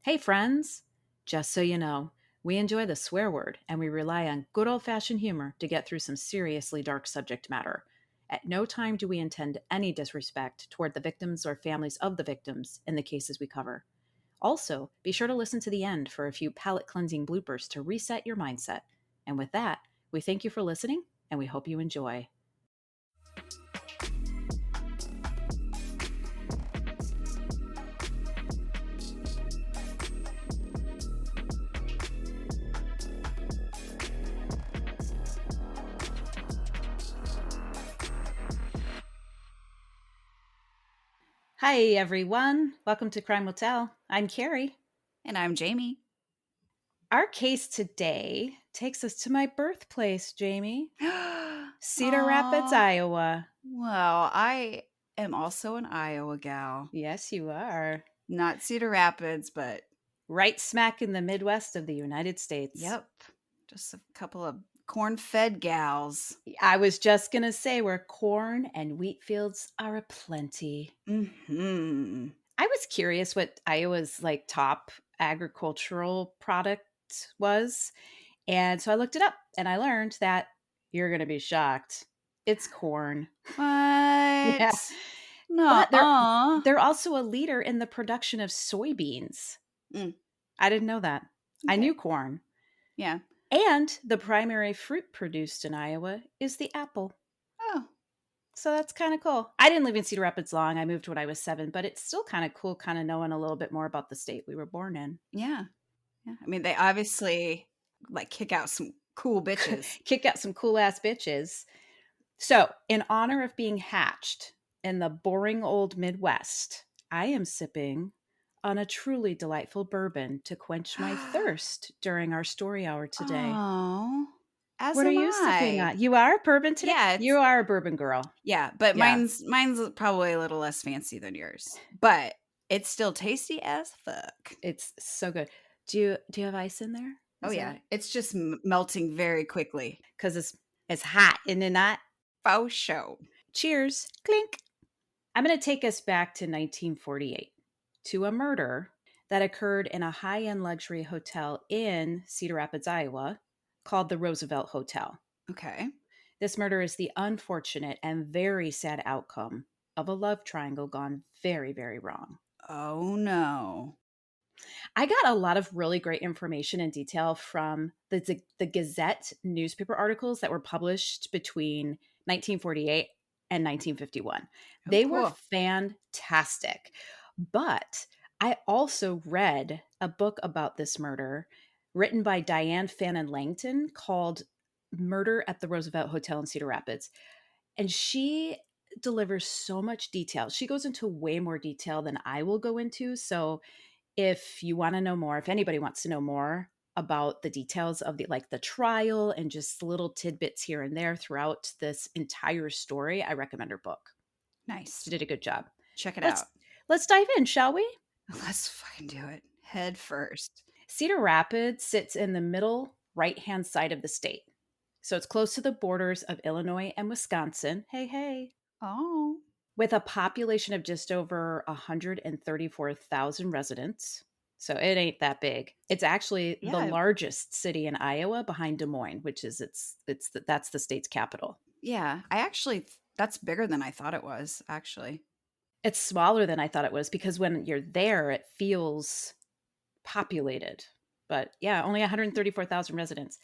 Hey, friends! Just so you know, we enjoy the swear word and we rely on good old fashioned humor to get through some seriously dark subject matter. At no time do we intend any disrespect toward the victims or families of the victims in the cases we cover. Also, be sure to listen to the end for a few palate cleansing bloopers to reset your mindset. And with that, we thank you for listening and we hope you enjoy. Hi, everyone. Welcome to Crime Will Tell. I'm Carrie. And I'm Jamie. Our case today takes us to my birthplace, Jamie. Cedar Rapids, Aw. Iowa. Well, I am also an Iowa gal. Yes, you are. Not Cedar Rapids, but Right smack in the Midwest of the United States. yep, just a couple of corn-fed gals. I was just going to say where corn and wheat fields are aplenty. Mm-hmm. I was curious what Iowa's top agricultural product was. And so I looked it up and I learned that you're going to be shocked. It's corn. Yeah. What? But Nuh-uh. they're also a leader in the production of soybeans. Mm, I didn't know that. I knew okay. corn. Yeah. And the primary fruit produced in Iowa is the apple. Oh, So that's kind of cool. I didn't live in Cedar Rapids long. I moved when I was 7, but it's still kind of cool kind of knowing a little bit more about the state we were born in. yeah. Yeah. I mean, they obviously kick out some cool bitches. Kick out some cool ass bitches. So, in honor of being hatched in the boring old Midwest, I am sipping on a truly delightful bourbon to quench my thirst during our story hour today. Oh, as What are am you sipping I. on? You are bourbon today? Yeah, You it's are a bourbon girl. yeah, but Yeah. mine's probably a little less fancy than yours. But it's still tasty as fuck. It's so good. Do you have ice in there? Oh Is yeah, that it's just melting very quickly. because it's hot, isn't it not? Faux show. Cheers. Clink. I'm going to take us back to 1948 to a murder that occurred in a high end luxury hotel in Cedar Rapids, Iowa, called the Roosevelt Hotel. Okay. This murder is the unfortunate and very sad outcome of a love triangle gone very, very wrong. Oh no. I got a lot of really great information and detail from the Gazette newspaper articles that were published between 1948 and 1951. Oh They were cool. fantastic. But I also read a book about this murder written by Diane Fannin Langton called Murder at the Roosevelt Hotel in Cedar Rapids. And she delivers so much detail. She goes into way more detail than I will go into. So if you want to know more, if anybody wants to know more about the details of the trial and just little tidbits here and there throughout this entire story, I recommend her book. She Nice. did a good job. Check it Let's out. let's dive in, shall we? Let's fucking do it. Head first. Cedar Rapids sits in the middle right-hand side of the state. So it's close to the borders of Illinois and Wisconsin. Hey, hey. Oh. With a population of just over 134,000 residents. So it ain't that big. It's actually the Yeah. largest city in Iowa behind Des Moines, which is that's the state's capital. Yeah. That's bigger than I thought it was, actually. It's smaller than I thought it was because when you're there it feels populated. But yeah, only 134,000 residents.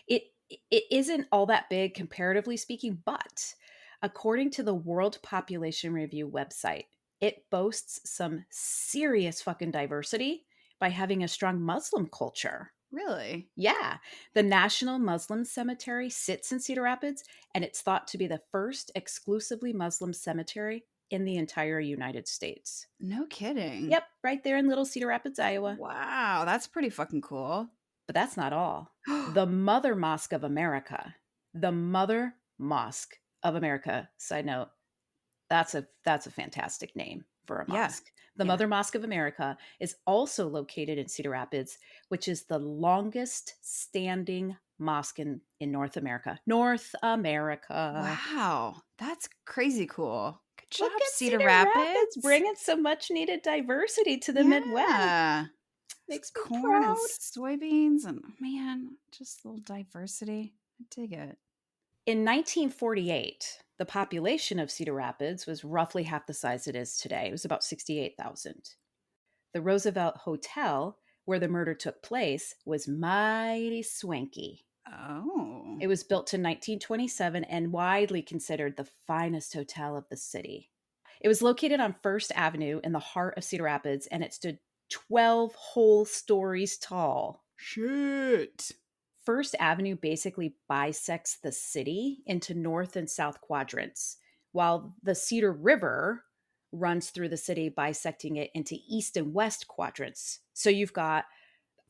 It it isn't all that big comparatively speaking, but according to the World Population Review website, it boasts some serious fucking diversity by having a strong Muslim culture. Really? Yeah, the National Muslim Cemetery sits in Cedar Rapids, and it's thought to be the first exclusively Muslim cemetery in the entire United States. No kidding. Yep, right there in Little Cedar Rapids, Iowa. Wow, that's pretty fucking cool. But that's not all. The Mother Mosque of America. The Mother Mosque of America. Side note, that's a fantastic name for a Yeah. mosque. The Yeah. Mother Mosque of America is also located in Cedar Rapids, which is the longest standing mosque in North America. North America. Wow, that's crazy cool. Good Look job, at Cedar Cedar Rapids Rapids. bringing some much needed diversity to the Midwest. Yeah. Makes me Corn and proud. soybeans and man, just a little diversity. I dig it. In 1948, the population of Cedar Rapids was roughly half the size it is today. It was about 68,000. The Roosevelt Hotel, where the murder took place, was mighty swanky. Oh. It was built in 1927 and widely considered the finest hotel of the city. It was located on First Avenue in the heart of Cedar Rapids, and it stood 12 whole stories tall. Shit. First Avenue basically bisects the city into north and south quadrants, while the Cedar River runs through the city, bisecting it into east and west quadrants. So you've got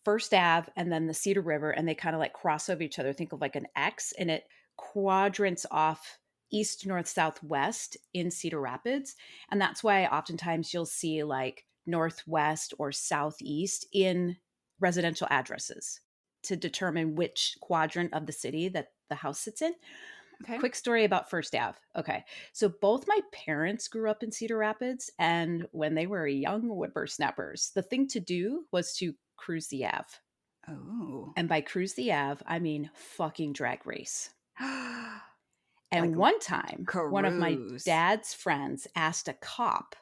First Ave and then the Cedar River, and they kind of like cross over each other. Think of like an X, and it quadrants off east, north, south, west in Cedar Rapids. And that's why oftentimes you'll see like northwest or southeast in residential addresses to determine which quadrant of the city that the house sits in. Okay. Quick story about First Ave. Okay. So both my parents grew up in Cedar Rapids, and when they were young whippersnappers, the thing to do was to cruise the Ave. Oh. And by cruise the Ave, I mean fucking drag race. Like And one time, one of my cruise. dad's friends asked a cop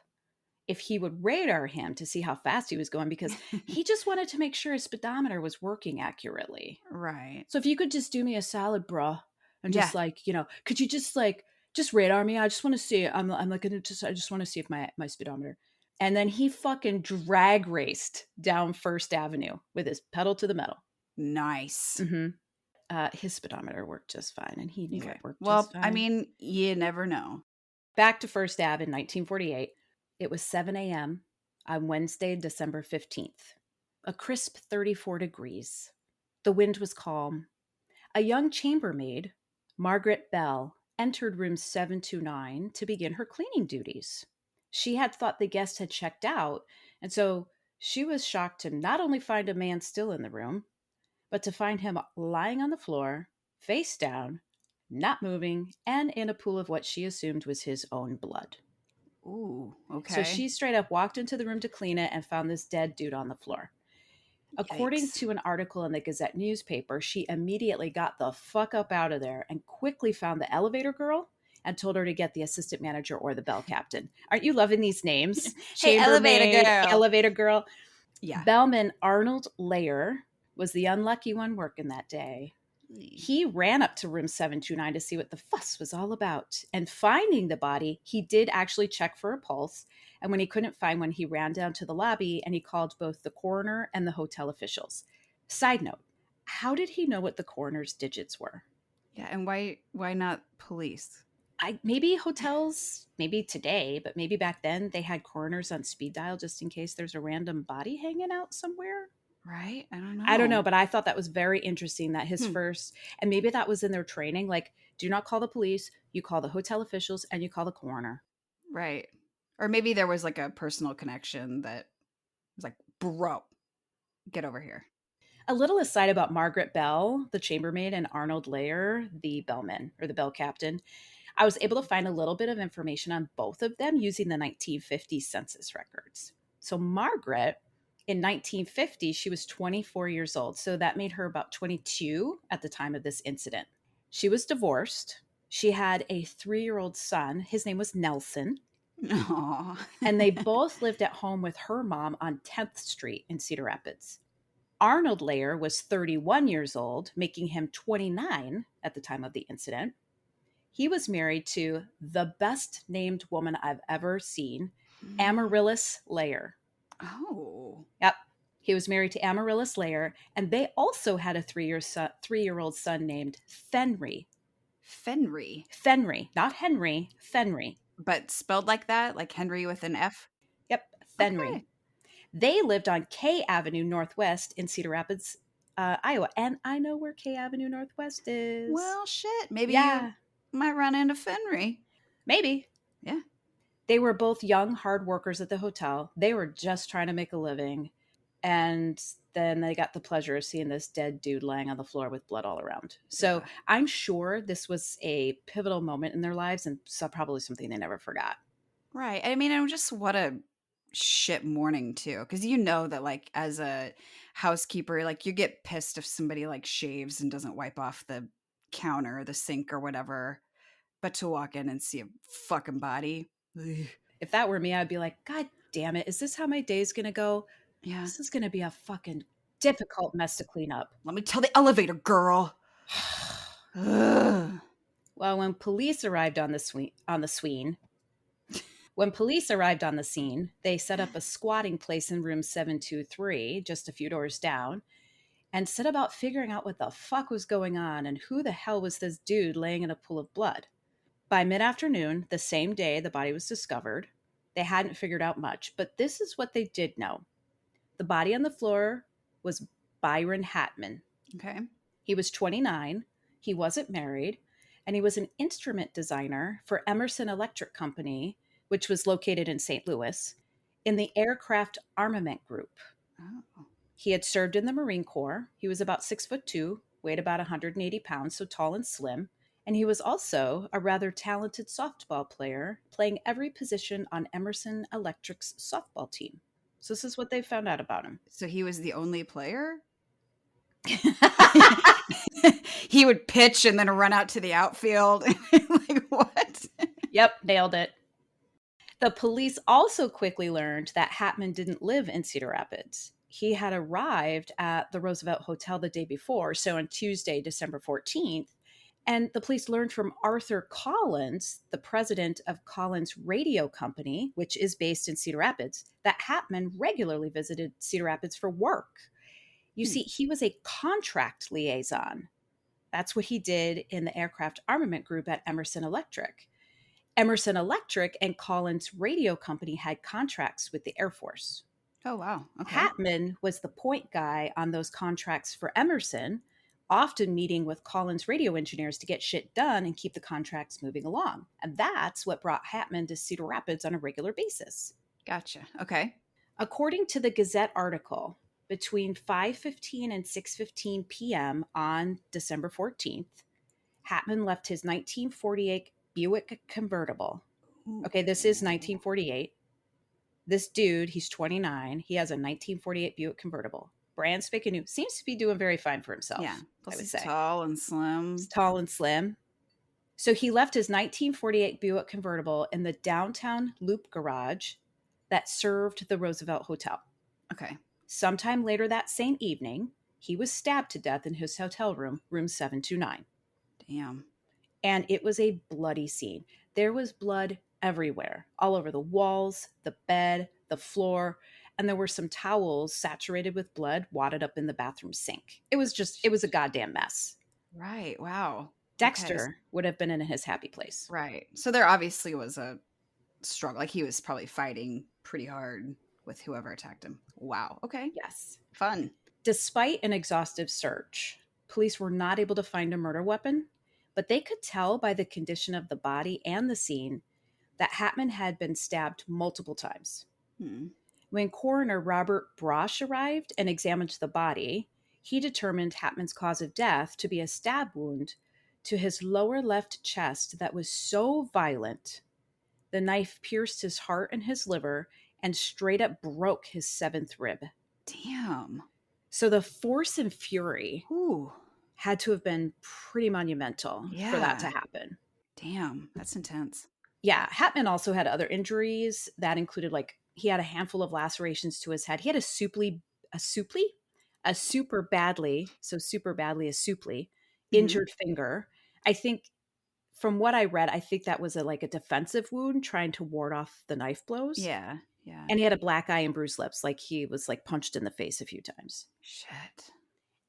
if he would radar him to see how fast he was going because he just wanted to make sure his speedometer was working accurately. Right. So if you could just do me a solid, bruh, and Yeah. just like, could you just like just radar me? I just want to see. I'm like gonna just I just want to see if my speedometer. And then he fucking drag raced down First Avenue with his pedal to the metal. Nice. Hmm. His speedometer worked just fine, and he knew Okay. it worked just Well, I fine. mean, you never know. Back to First Ave in 1948. It was 7 a.m. on Wednesday, December 15th. A crisp 34 degrees. The wind was calm. A young chambermaid, Margaret Bell, entered room 729 to begin her cleaning duties. She had thought the guest had checked out, and so she was shocked to not only find a man still in the room, but to find him lying on the floor, face down, not moving, and in a pool of what she assumed was his own blood. Ooh, So okay. she straight up walked into the room to clean it and found this dead dude on the floor. According Yikes. to an article in the Gazette newspaper, she immediately got the fuck up out of there and quickly found the elevator girl and told her to get the assistant manager or the bell captain. Aren't you loving these names? Hey, elevator Chambermaid, girl. elevator girl. Yeah. Bellman Arnold Layer was the unlucky one working that day. He ran up to room 729 to see what the fuss was all about. And finding the body, he did actually check for a pulse. And when he couldn't find one, he ran down to the lobby and he called both the coroner and the hotel officials. Side note, how did he know what the coroner's digits were? Yeah, and why not police? Maybe hotels, maybe today, but maybe back then they had coroners on speed dial just in case there's a random body hanging out somewhere. Right? I don't I don't know. know, but I thought that was very interesting that his Hmm. first, and maybe that was in their training, like, do not call the police, you call the hotel officials, and you call the coroner. Right. Or maybe there was like a personal connection that was like, bro, get over here. A little aside about Margaret Bell, the chambermaid, and Arnold Layer, the bellman or the bell captain. I was able to find a little bit of information on both of them using the 1950 census records. So, Margaret, in 1950, she was 24 years old. So, that made her about 22 at the time of this incident. She was divorced. She had a 3-year-old son. His name was Nelson. Aw. And they both lived at home with her mom on 10th Street in Cedar Rapids. Arnold Layer was 31 years old, making him 29 at the time of the incident. He was married to the best named woman I've ever seen, Amaryllis Layer. Oh. Yep. He was married to Amaryllis Layer, and they also had a 3-year-old son named Fenry. Fenry. Fenry, not Henry, Fenry. But spelled like that? Like Henry with an F? Yep, Fenry. Okay. They lived on K Avenue Northwest in Cedar Rapids, Iowa. And I know where K Avenue Northwest is. Well, shit. Maybe you Yeah, might run into Fenry. maybe. Yeah. They were both young, hard workers at the hotel. They were just trying to make a living. And then they got the pleasure of seeing this dead dude lying on the floor with blood all around. So Yeah. I'm sure this was a pivotal moment in their lives and so probably something they never forgot. Right. I mean, and just what a shit morning too, because you know that, like, as a housekeeper, like, you get pissed if somebody, like, shaves and doesn't wipe off the counter or the sink or whatever, but to walk in and see a fucking body, ugh. If that were me, I'd be like, "God damn it, is this how my day's gonna go? Yeah. This is gonna be a fucking difficult mess to clean up." Let me tell the elevator girl. Ugh. Well, when police arrived on the scene, they set up a squatting place in room 723, just a few doors down, and set about figuring out what the fuck was going on and who the hell was this dude laying in a pool of blood. By mid afternoon, the same day the body was discovered, they hadn't figured out much, but this is what they did know. The body on the floor was Byron Hatman. Okay. He was 29, he wasn't married, and he was an instrument designer for Emerson Electric Company, which was located in St. Louis, in the aircraft armament group. Oh. He had served in the Marine Corps. He was about 6'2", weighed about 180 pounds, so tall and slim. And he was also a rather talented softball player, playing every position on Emerson Electric's softball team. So this is what they found out about him. So he was the only player? He would pitch and then run out to the outfield. Like, what? Yep, nailed it. The police also quickly learned that Hatman didn't live in Cedar Rapids. He had arrived at the Roosevelt Hotel the day before, so on Tuesday, December 14th. And the police learned from Arthur Collins, the president of Collins Radio Company, which is based in Cedar Rapids, that Hatman regularly visited Cedar Rapids for work. You Hmm. see, he was a contract liaison. That's what he did in the aircraft armament group at Emerson Electric. Emerson Electric and Collins Radio Company had contracts with the Air Force. Oh, wow. Okay. Hatman was the point guy on those contracts for Emerson, often meeting with Collins radio engineers to get shit done and keep the contracts moving along. And that's what brought Hatman to Cedar Rapids on a regular basis. Gotcha. Okay. According to the Gazette article, between 5:15 and 6:15 p.m. on December 14th, Hatman left his 1948 Buick convertible. Okay, this is Ooh. 1948. This dude, he's 29. He has a 1948 Buick convertible. Brand spanking new. Seems to be doing very fine for Yeah. himself, I Plus would he's say. tall and He's slim. tall and slim. So he left his 1948 Buick convertible in the downtown Loop garage that served the Roosevelt Hotel. Okay. Sometime later that same evening, he was stabbed to death in his hotel room, room 729. Damn. And it was a bloody scene. There was blood everywhere, all over the walls, the bed, the floor, and there were some towels saturated with blood wadded up in the bathroom sink. It was a goddamn mess. Right. Wow. Okay. Dexter would have been in his happy place. Right. So there obviously was a struggle. Like he was probably fighting pretty hard with whoever attacked him. Wow. Okay. Yes. Fun. Despite an exhaustive search, police were not able to find a murder weapon, but they could tell by the condition of the body and the scene that Hatman had been stabbed multiple times. Hmm. When coroner Robert Brosh arrived and examined the body, he determined Hatman's cause of death to be a stab wound to his lower left chest that was so violent, the knife pierced his heart and his liver and straight up broke his seventh rib. Damn. So the force and fury Ooh. had to have been pretty monumental for that to Yeah. happen. Damn. That's intense. Yeah, Hatman also had other injuries that included like he had a handful of lacerations to his head. He had a super badly, so super badly a suply Hmm. injured finger. I think from what I read, I think that was a like a defensive wound trying to ward off the knife blows. Yeah. Yeah. And he had a black eye and bruised lips, like he was like punched in the face a few times. Shit.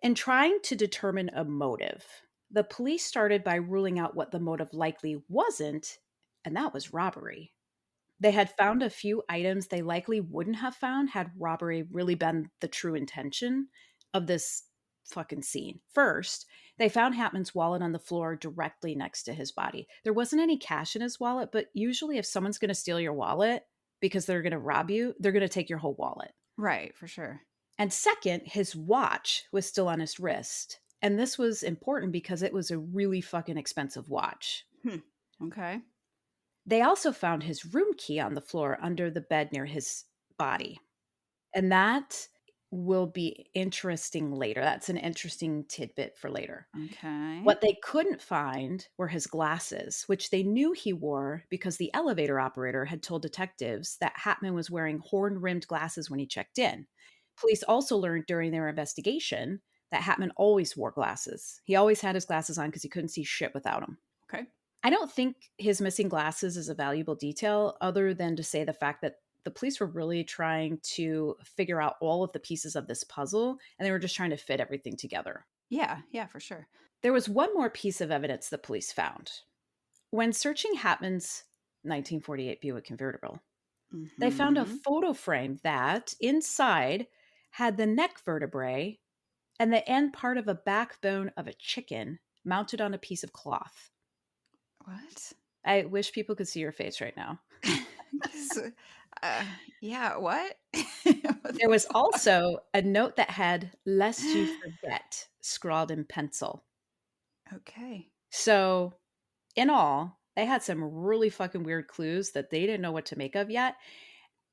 In trying to determine a motive, the police started by ruling out what the motive likely wasn't, and that was robbery. They had found a few items they likely wouldn't have found had robbery really been the true intention of this fucking scene. First, they found Hatman's wallet on the floor directly next to his body. There wasn't any cash in his wallet, but usually if someone's going to steal your wallet because they're going to rob you, they're going to take your whole wallet. Right. For sure. And second, his watch was still on his wrist. And this was important because it was a really fucking expensive watch. Okay. They also found his room key on the floor under the bed near his body. And that will be interesting later. That's an interesting tidbit for later. Okay. What they couldn't find were his glasses, which they knew he wore because the elevator operator had told detectives that Hatman was wearing horn rimmed glasses when he checked in. Police also learned during their investigation that Hatman always wore glasses. He always had his glasses on because he couldn't see shit without them. Okay. I don't think his missing glasses is a valuable detail other than to say the fact that the police were really trying to figure out all of the pieces of this puzzle and they were just trying to fit everything together. Yeah, yeah, for sure. There was one more piece of evidence the police found. When searching Hatman's 1948 Buick convertible, they found a Mhm. photo frame that inside had the neck vertebrae and the end part of a backbone of a chicken mounted on a piece of cloth. What? I wish people could see your face right now. 'Cause, yeah, what? What There the was fuck? also a note that had "Lest you forget" scrawled in pencil. Okay. So, in all, they had some really fucking weird clues that they didn't know what to make of yet,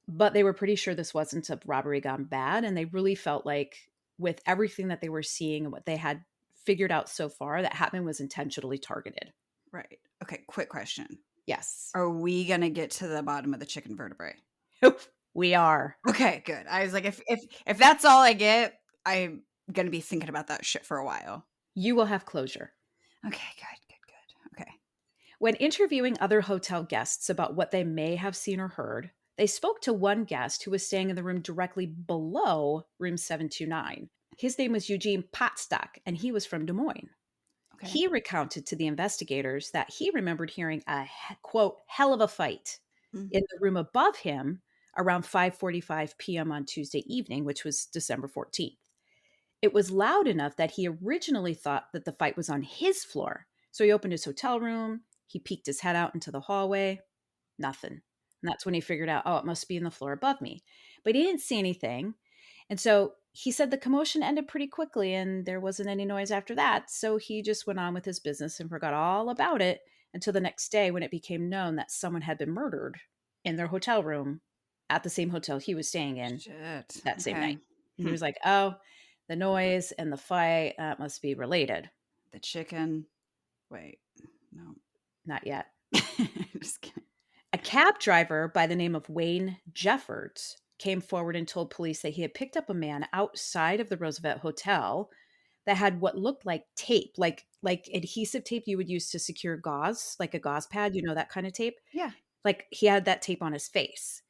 but they were pretty sure this wasn't a robbery gone bad, and they really felt like with everything that they were seeing and what they had figured out so far, that Hatman was intentionally targeted. Right. Okay, quick question. Yes. Are we gonna get to the bottom of the chicken vertebrae? We are. Okay, good. I was like, if that's all I get, I'm gonna be thinking about that shit for a while. You will have closure. Okay, good, good, good. Okay. When interviewing other hotel guests about what they may have seen or heard, they spoke to one guest who was staying in the room directly below room 729. His name was Eugene Potstock, and he was from Des Moines. Okay. He recounted to the investigators that he remembered hearing a quote hell of a fight Mm. in the room above him around 5:45 p.m. on Tuesday evening, which was December 14th. It was loud enough that he originally thought that the fight was on his floor. So he opened his hotel room, he peeked his head out into the hallway, nothing. And that's when he figured out, oh, it must be in the floor above me. But he didn't see anything. And so he said the commotion ended pretty quickly and there wasn't any noise after that. So he just went on with his business and forgot all about it until the next day when it became known that someone had been murdered in their hotel room at the same hotel he was staying in Shit. that same Okay. night. And he Hmm. was like, oh, the noise and the fight must be related. The chicken. Wait. No. Not yet. Just kidding. A cab driver by the name of Wayne Jeffords came forward and told police that he had picked up a man outside of the Roosevelt Hotel that had what looked like tape, like adhesive tape you would use to secure gauze, like a gauze pad, that kind of tape. Yeah. Like he had that tape on his face.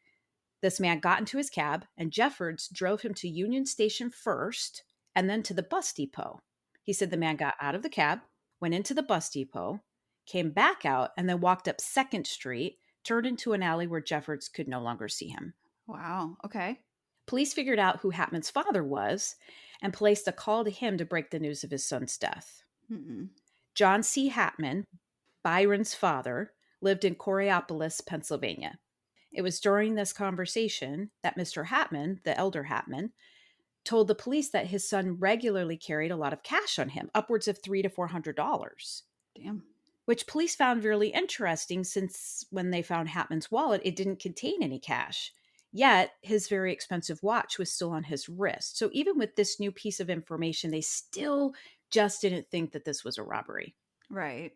This man got into his cab and Jeffords drove him to Union Station first and then to the bus depot. He said the man got out of the cab, went into the bus depot, came back out, and then walked up 2nd Street, turned into an alley where Jeffords could no longer see him. Wow. Okay. Police figured out who Hatman's father was and placed a call to him to break the news of his son's death. Mm-mm. John C. Hatman, Byron's father, lived in Coraopolis, Pennsylvania. It was during this conversation that Mr. Hatman, the elder Hatman, told the police that his son regularly carried a lot of cash on him, upwards of $300 to $400, Damn. which police found really interesting since when they found Hatman's wallet, it didn't contain any cash. Yet his very expensive watch was still on his wrist. So even with this new piece of information, they still just didn't think that this was a robbery. Right.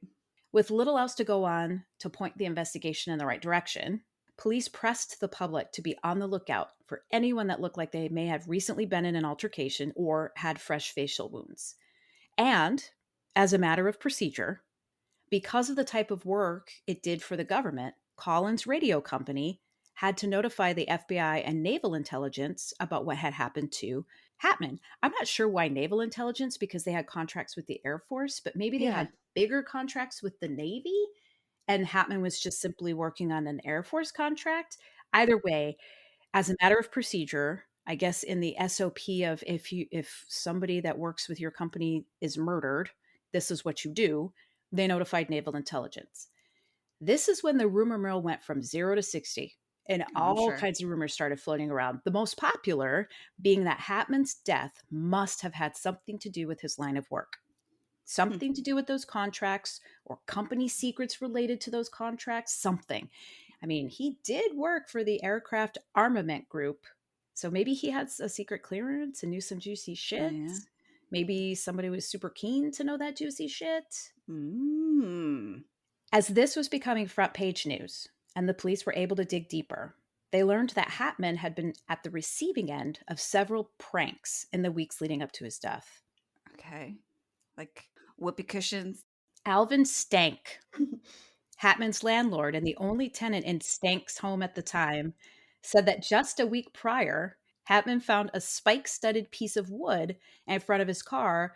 With little else to go on to point the investigation in the right direction, police pressed the public to be on the lookout for anyone that looked like they may have recently been in an altercation or had fresh facial wounds. And, as a matter of procedure, because of the type of work it did for the government, Collins Radio Company had to notify the FBI and naval intelligence about what had happened to Hatman. I'm not sure why naval intelligence, because they had contracts with the Air Force, but maybe they Yeah. had bigger contracts with the Navy and Hatman was just simply working on an Air Force contract. Either way, as a matter of procedure, I guess in the SOP of if somebody that works with your company is murdered, this is what you do. They notified naval intelligence. This is when the rumor mill went from 0 to 60 and I'm all sure. kinds of rumors started floating around. The most popular being that Hatman's death must have had something to do with his line of work. Hmm. Something to do with those contracts or company secrets related to those contracts, something. I mean, he did work for the aircraft armament group. So maybe he had a secret clearance and knew some juicy shit. Yeah. Maybe somebody was super keen to know that juicy shit. Mm. As this was becoming front page news and the police were able to dig deeper, they learned that Hatman had been at the receiving end of several pranks in the weeks leading up to his death. Okay. Like whoopee cushions. Alvin Stank, Hatman's landlord and the only tenant in Stank's home at the time, said that just a week prior, Hatman found a spike studded piece of wood in front of his car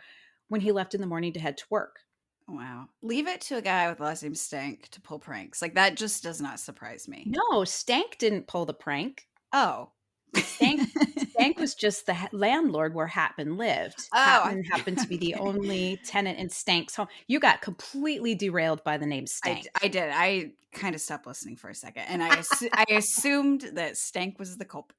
when he left in the morning to head to work. Wow. Leave it to a guy with the last name Stank to pull pranks. Like that just does not surprise me. No, Stank didn't pull the prank. Oh. Stank Stank was just the landlord where Hatman lived. Oh, Hatman happened to be the only tenant in Stank's home. You got completely derailed by the name Stank. I did. I kind of stopped listening for a second, and I assumed that Stank was the culprit.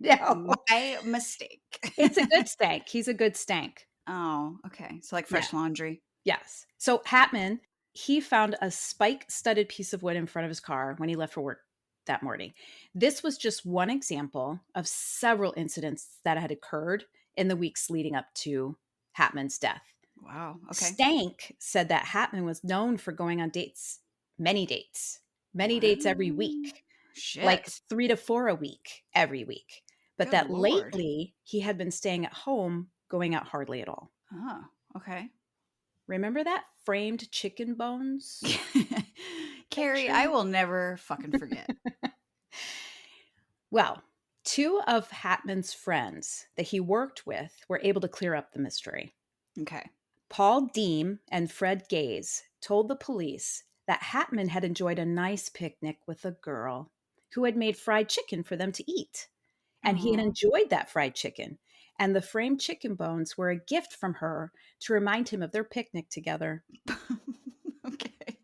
No, My mistake. it's a good Stank. He's a good Stank. Oh, okay. So like Yeah. fresh laundry. Yes. So Hatman, he found a spike studded piece of wood in front of his car when he left for work that morning. This was just one example of several incidents that had occurred in the weeks leading up to Hatman's death. Wow. Okay. Stank said that Hatman was known for going on many dates every Wow. week, like Shit. 3 to 4 a week, every week. But Good that lord. lately he had been staying at home, going out hardly at all. Oh, okay. Remember that framed chicken bones Carrie, picture? I will never fucking forget. Well, two of Hatman's friends that he worked with were able to clear up the mystery. Okay. Paul Deem and Fred Gaze told the police that Hatman had enjoyed a nice picnic with a girl who had made fried chicken for them to eat. And he had Oh. enjoyed that fried chicken. And the framed chicken bones were a gift from her to remind him of their picnic together. Okay.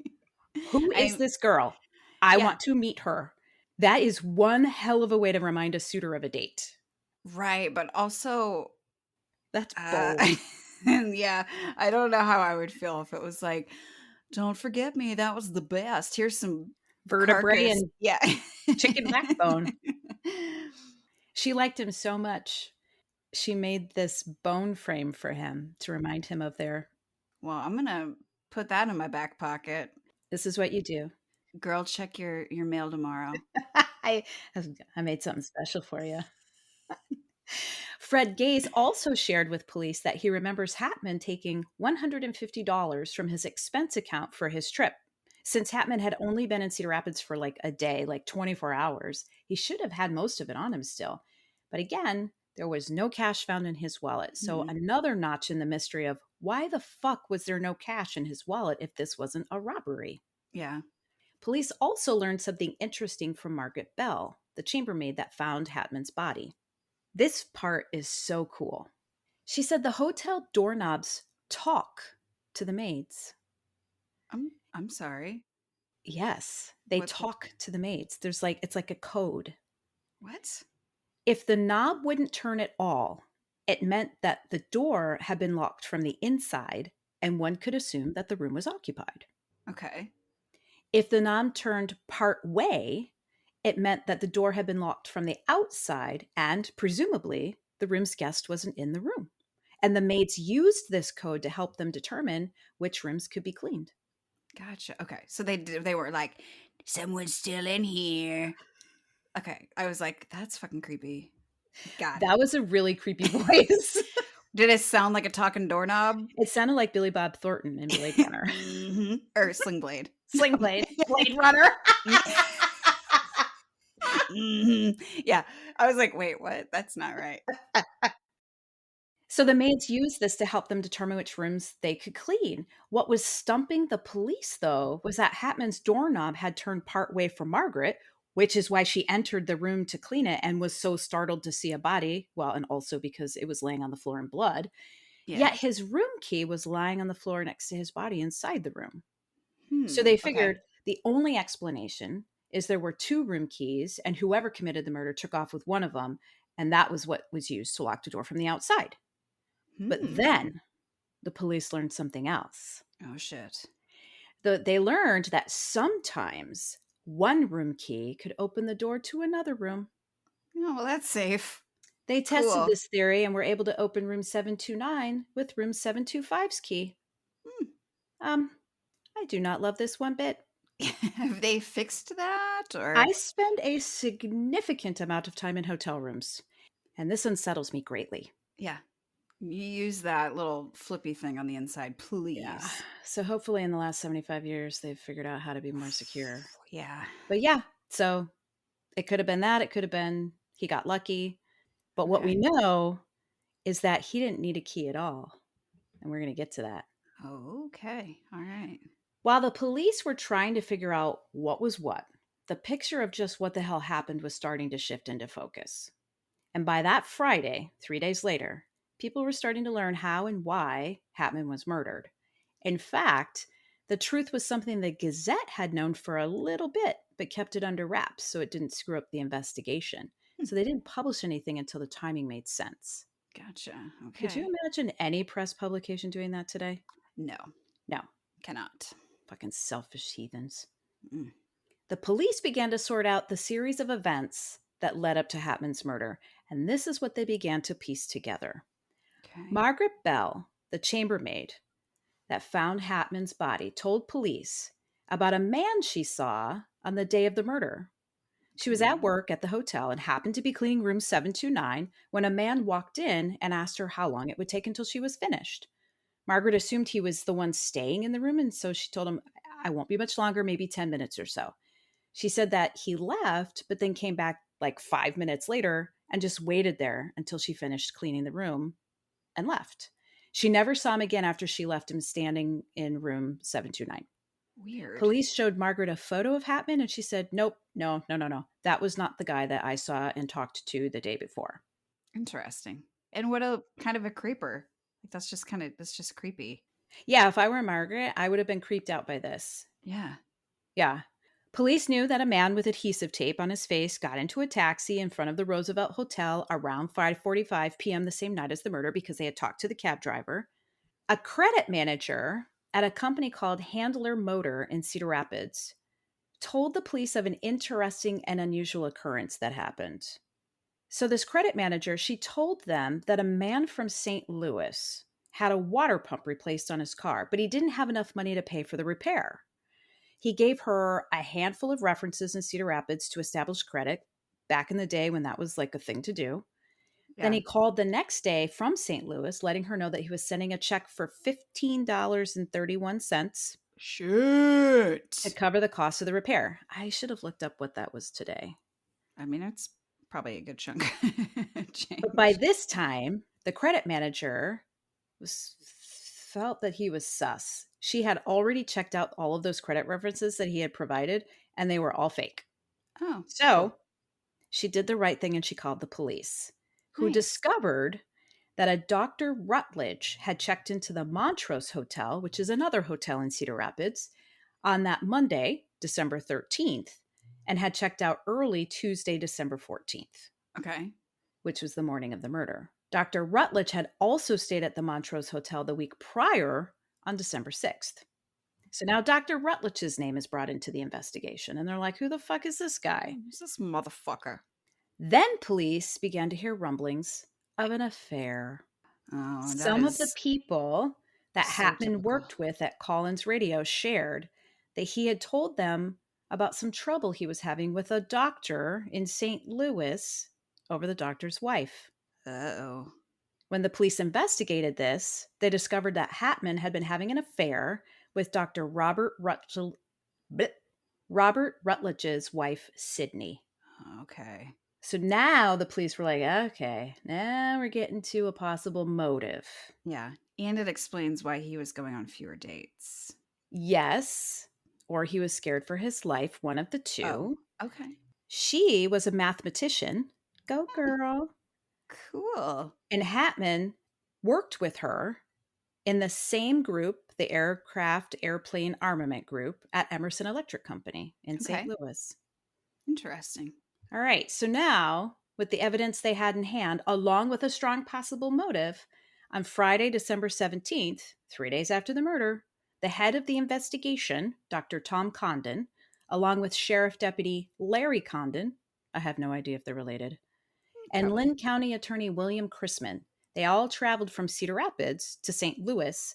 Who is I this girl? I yeah, want to meet her. That is one hell of a way to remind a suitor of a date. right, but also That's uh bold. yeah, I don't know how I would feel if it was like, "Don't forget me, that was the best. Here's some Vertebrae carcass." and Yeah. chicken backbone. She liked him so much, she made this bone frame for him to remind him of their Well, I'm gonna put that in my back pocket. this is what you do. Girl, check your mail tomorrow. I I made something special for you. Fred Gaze also shared with police that he remembers Hatman taking $150 from his expense account for his trip. Since Hatman had only been in Cedar Rapids for like a day, like 24 hours, he should have had most of it on him still. But again, there was no cash found in his wallet. So Mm, another notch in the mystery of why the fuck was there no cash in his wallet if this wasn't a robbery? yeah. Police also learned something interesting from Margaret Bell, the chambermaid that found Hatman's body. This part is so cool. She said the hotel doorknobs talk to the maids. I'm sorry. Yes, they What talk to the maids. There's like, it's like a code. what? If the knob wouldn't turn at all, it meant that the door had been locked from the inside and one could assume that the room was occupied. Okay. If the knob turned part way, it meant that the door had been locked from the outside and presumably the room's guest wasn't in the room. And the maids used this code to help them determine which rooms could be cleaned. Gotcha. Okay. So they were like, someone's still in here. Okay. I was like, that's fucking creepy. Got it. That was a really creepy voice. Did it sound like a talking doorknob? It sounded like Billy Bob Thornton in Blade Runner. Hmm. Or Sling Blade. Sling Blade. Blade Runner. Mhm. Yeah. I was like, wait, what? That's not right. So the maids used this to help them determine which rooms they could clean. What was stumping the police, though, was that Hatman's doorknob had turned part way for Margaret, which is why she entered the room to clean it and was so startled to see a body. Well, and also because it was laying on the floor in blood. Yeah. Yet his room key was lying on the floor next to his body inside the room. So Hmm. they Okay. figured the only explanation is there were two room keys, and whoever committed the murder took off with one of them, and that was what was used to lock the door from the outside. But Hmm. then the police learned something else. Oh shit. They learned that sometimes One room key could open the door to another room. Oh, well, that's safe. They tested Cool. this theory and were able to open room 729 with room 725's key. Hmm. Um, I do not love this one bit. Have they fixed that or I spend a significant amount of time in hotel rooms, and this unsettles me greatly. yeah, you use that little flippy thing on the inside, Yeah. please. So hopefully in the last 75 years, they've figured out how to be more secure. Yeah. But yeah, so it could have been that. It could have been he got lucky. But what we Okay. know is that he didn't need a key at all. And we're going to get to that. Okay. All right. While the police were trying to figure out what was what, the picture of just what the hell happened was starting to shift into focus. And by that Friday, 3 days later, people were starting to learn how and why Hatman was murdered. In fact, the truth was something the Gazette had known for a little bit, but kept it under wraps so it didn't screw up the investigation. Hmm. So they didn't publish anything until the timing made sense. Gotcha. Could you Okay. imagine any press publication doing that today? No, No. cannot. Fucking selfish heathens. Mm. The police began to sort out the series of events that led up to Hatman's murder, and this is what they began to piece together. Okay. Margaret Bell, the chambermaid that found Hatman's body, told police about a man she saw on the day of the murder. She was at Okay. work at the hotel and happened to be cleaning room 729 when a man walked in and asked her how long it would take until she was finished. Margaret assumed he was the one staying in the room, and so she told him, I won't be much longer, maybe 10 minutes or so. She said that he left, but then came back like 5 minutes later and just waited there until she finished cleaning the room and left. She never saw him again after she left him standing in room 729. Weird. Police showed Margaret a photo of Hatman and she said, nope, no, no, no, no. That was not the guy that I saw and talked to the day before. Interesting. And what a kind of a creeper. Like that's just creepy. Yeah, if I were Margaret, I would have been creeped out by this. Yeah. Yeah. Police knew that a man with adhesive tape on his face got into a taxi in front of the Roosevelt Hotel around 5:45 p.m. the same night as the murder because they had talked to the cab driver. A credit manager at a company called Handler Motor in Cedar Rapids told the police of an interesting and unusual occurrence that happened. So this credit manager, she told them that a man from St. Louis had a water pump replaced on his car, but he didn't have enough money to pay for the repair. He gave her a handful of references in Cedar Rapids to establish credit back in the day when that was like a thing to do. Then Yeah. he called the next day from St. Louis, letting her know that he was sending a check for $15.31 to Shit. cover the cost of the repair. I should have looked up what that was today. I mean, it's probably a good chunk of But by change. this time, the credit manager felt that he was sus. She had already checked out all of those credit references that he had provided, and they were all fake. Oh, cool. So she did the right thing and she called the police, who Nice. discovered that a Dr. Rutledge had checked into the Montrose Hotel, which is another hotel in Cedar Rapids, on that Monday, December 13th, and had checked out early Tuesday, December 14th, Okay. which was the morning of the murder. Dr. Rutledge had also stayed at the Montrose Hotel the week prior on December 6th. So now Dr. Rutledge's name is brought into the investigation, and they're like, who the fuck is this guy? Who's this motherfucker? Then police began to hear rumblings of an affair. Oh, that Some of the is people that so Hatman typical. worked with at Collins Radio shared that he had told them about some trouble he was having with a doctor in St. Louis over the doctor's wife. Uh-oh. When the police investigated this, they discovered that Hatman had been having an affair with Dr. Robert Rutledge's wife, Sydney. Okay. So now the police were like, okay, now we're getting to a possible motive. Yeah. And it explains why he was going on fewer dates. Yes, or he was scared for his life, one of the Oh, two. okay. She was a mathematician. Go, Hmm, girl. cool. And Hatman worked with her in the same group, the Aircraft Airplane Armament Group at Emerson Electric Company in St. Okay. Louis. Interesting. All right. So now, with the evidence they had in hand, along with a strong possible motive, on Friday, December 17th, 3 days after the murder, the head of the investigation, Dr. Tom Condon, along with Sheriff Deputy Larry Condon. I have no idea if they're related, and Probably. Lynn County Attorney William Chrisman. They all traveled from Cedar Rapids to St. Louis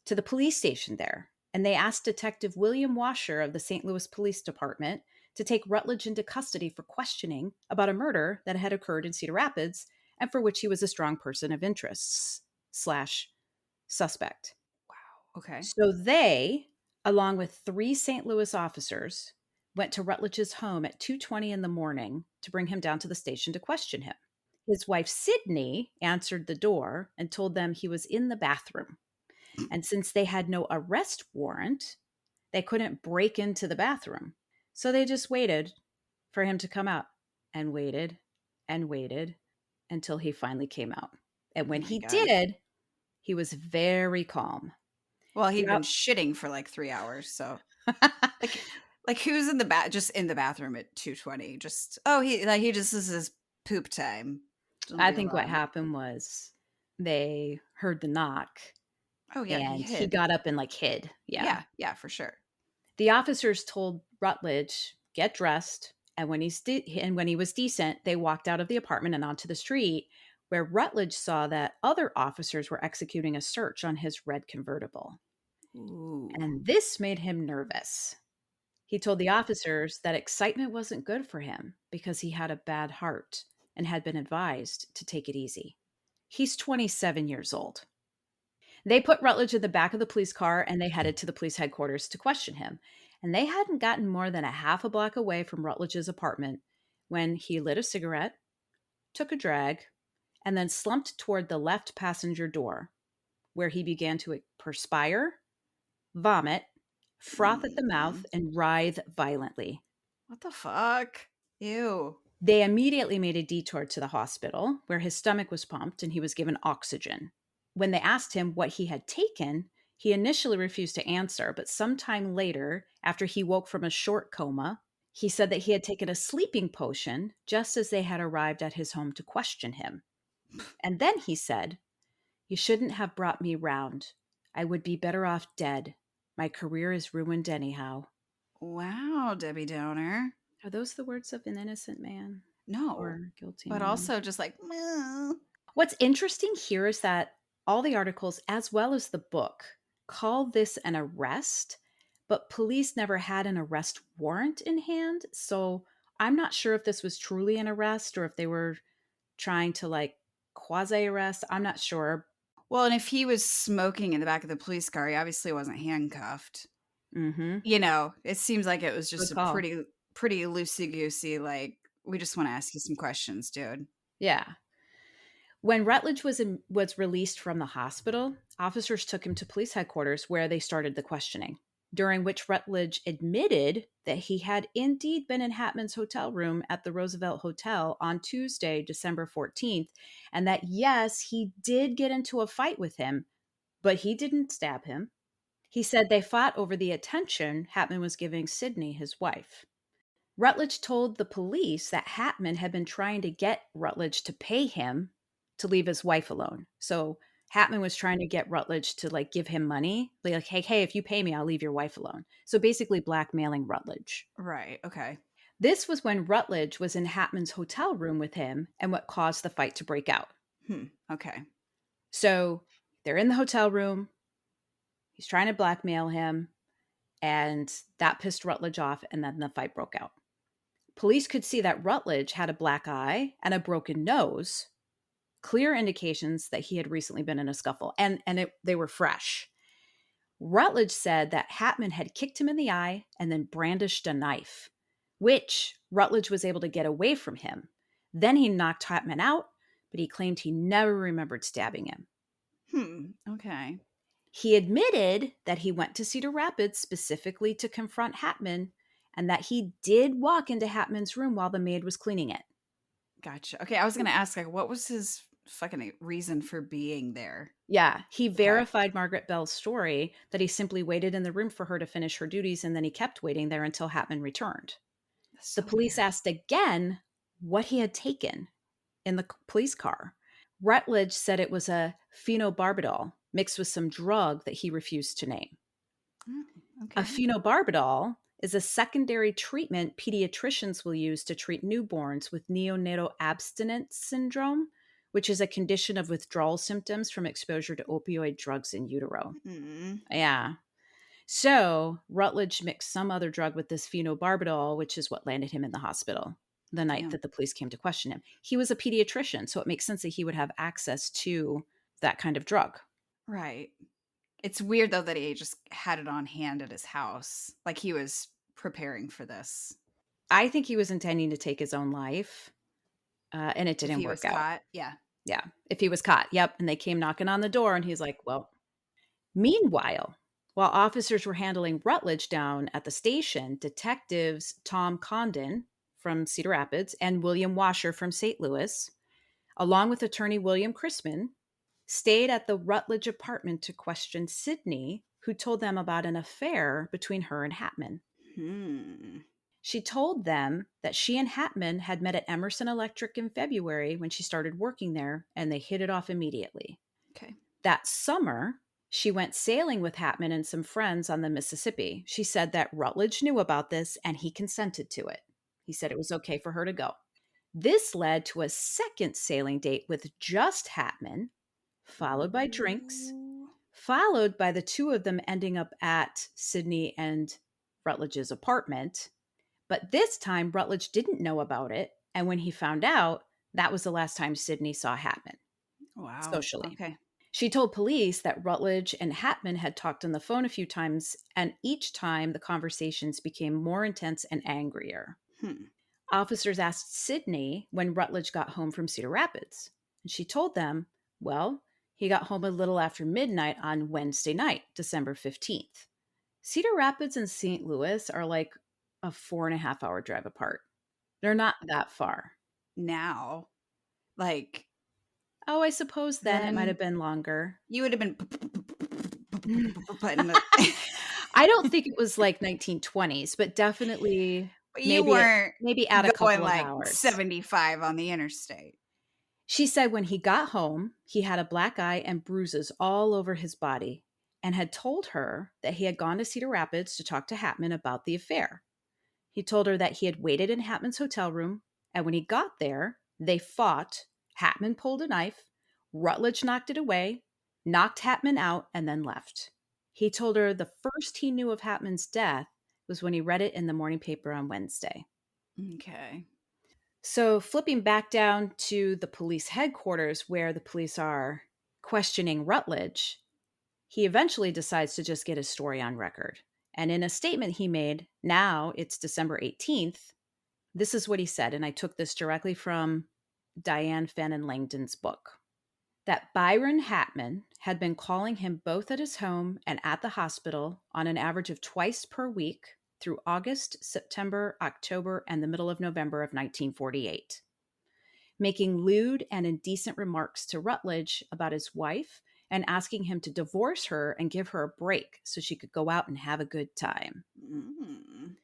to the police station there, and they asked Detective William Washer of the St. Louis Police Department to take Rutledge into custody for questioning about a murder that had occurred in Cedar Rapids and for which he was a strong person of interest slash suspect. Okay. So they, along with three St. Louis officers, went to Rutledge's home at 2:20 in the morning to bring him down to the station to question him. His wife Sydney answered the door and told them he was in the bathroom. And since they had no arrest warrant, they couldn't break into the bathroom. So they just waited for him to come out and waited until he finally came out. And Oh when my he god. did, he was very calm. Well, he'd Throughout been shitting for like 3 hours, so like who's in the just in the bathroom at 2:20? Just he just this is his poop time. Don't I be think what alarmed. happened was they heard the knock Oh yeah, he and he hid. got up and like hid. Yeah. Yeah, yeah, for sure. The officers told Rutledge, "Get dressed." And when he was decent, they walked out of the apartment and onto the street, where Rutledge saw that other officers were executing a search on his red convertible. Ooh. And this made him nervous. He told the officers that excitement wasn't good for him because he had a bad heart and had been advised to take it easy. He's 27 years old. They put Rutledge in the back of the police car and they headed to the police headquarters to question him. And they hadn't gotten more than a half a block away from Rutledge's apartment when he lit a cigarette, took a drag, and then slumped toward the left passenger door, where he began to perspire, vomit, froth at the mouth, Mm. and writhe violently. What the fuck? Ew. They immediately made a detour to the hospital where his stomach was pumped and he was given oxygen. When they asked him what he had taken, he initially refused to answer, but sometime later, after he woke from a short coma, he said that he had taken a sleeping potion just as they had arrived at his home to question him. And then he said, "You shouldn't have brought me round. I would be better off dead. My career is ruined anyhow." Wow, Debbie Downer. Are those the words of an innocent man No. or guilty But man? also just like, "Meh." What's interesting here is that all the articles, as well as the book, call this an arrest, but police never had an arrest warrant in hand. So I'm not sure if this was truly an arrest or if they were trying to like quasi arrest. I'm not sure. Well, and if he was smoking in the back of the police car, he obviously wasn't handcuffed. Hmm. It seems like it was just Good a call. pretty loosey goosey, like, we just want to ask you some questions, dude. Yeah. When Rutledge was released from the hospital, officers took him to police headquarters where they started the questioning, during which Rutledge admitted that he had indeed been in Hatman's hotel room at the Roosevelt Hotel on Tuesday, December 14th, and that yes, he did get into a fight with him, but he didn't stab him. He said they fought over the attention Hatman was giving Sydney, his wife. Rutledge told the police that Hatman had been trying to get Rutledge to pay him to leave his wife alone. So Hatman was trying to get Rutledge to like give him money, like, hey, if you pay me, I'll leave your wife alone. So basically blackmailing Rutledge. Right. Okay. This was when Rutledge was in Hatman's hotel room with him and what caused the fight to break out. Okay. So they're in the hotel room. He's trying to blackmail him, and that pissed Rutledge off, and then the fight broke out. Police could see that Rutledge had a black eye and a broken nose, clear indications that he had recently been in a scuffle, and they were fresh. Rutledge said that Hatman had kicked him in the eye and then brandished a knife, which Rutledge was able to get away from him. Then he knocked Hatman out, but he claimed he never remembered stabbing him. Okay. He admitted that he went to Cedar Rapids specifically to confront Hatman and that he did walk into Hatman's room while the maid was cleaning it. Gotcha. Okay, I was gonna ask, like, what was his fucking reason for being there? Yeah, he Okay. verified Margaret Bell's story that he simply waited in the room for her to finish her duties and then he kept waiting there until Hatman returned. That's The so police weird. asked again what he had taken in the police car. Rutledge said it was a phenobarbital mixed with some drug that he refused to name. Mm, A okay. phenobarbital is a secondary treatment pediatricians will use to treat newborns with neonatal abstinence syndrome, which is a condition of withdrawal symptoms from exposure to opioid drugs in utero. Mm. Yeah. So Rutledge mixed some other drug with this phenobarbital, which is what landed him in the hospital the night Damn. that the police came to question him. He was a pediatrician, so it makes sense that he would have access to that kind of drug. Right. It's weird though that he just had it on hand at his house. Like he was preparing for this. I think he was intending to take his own life, and it If didn't he was work out. caught. Yeah. Yeah, if he was caught. Yep, and they came knocking on the door, and he's like, well. Meanwhile, while officers were handling Rutledge down at the station, detectives Tom Condon from Cedar Rapids and William Washer from St. Louis, along with attorney William Chrisman, stayed at the Rutledge apartment to question Sydney, who told them about an affair between her and Hatman. Hmm. She told them that she and Hatman had met at Emerson Electric in February when she started working there, and they hit it off immediately. Okay. That summer, she went sailing with Hatman and some friends on the Mississippi. She said that Rutledge knew about this and he consented to it. He said it was okay for her to go. This led to a second sailing date with just Hatman, followed by drinks, Ooh. followed by the two of them ending up at Sydney and Rutledge's apartment. But this time, Rutledge didn't know about it. And when he found out, that was the last time Sydney saw Hatman Wow. socially. Okay. She told police that Rutledge and Hatman had talked on the phone a few times, and each time the conversations became more intense and angrier. Hmm. Officers asked Sydney when Rutledge got home from Cedar Rapids, and she told them, well, he got home a little after midnight on Wednesday night, December 15th. Cedar Rapids and St. Louis are like a 4.5 hour drive apart. They're not that far. Now, like, Oh, I suppose then it might then have been longer. you would have been putting the I don't think it was like 1920s, but definitely but you maybe weren't add a going couple of like hours. 75 on the interstate. She said when he got home, he had a black eye and bruises all over his body and had told her that he had gone to Cedar Rapids to talk to Hatman about the affair. He told her that he had waited in Hatman's hotel room, and when he got there, they fought. Hatman pulled a knife, Rutledge knocked it away, knocked Hatman out, and then left. He told her the first he knew of Hatman's death was when he read it in the morning paper on Wednesday. Okay. So, flipping back down to the police headquarters where the police are questioning Rutledge, he eventually decides to just get his story on record. And in a statement he made, now it's December 18th, this is what he said, and I took this directly from Diane Fannin Langdon's book. That Byron Hatman had been calling him both at his home and at the hospital on an average of twice per week through August, September, October, and the middle of November of 1948, making lewd and indecent remarks to Rutledge about his wife and asking him to divorce her and give her a break so she could go out and have a good time. Mm.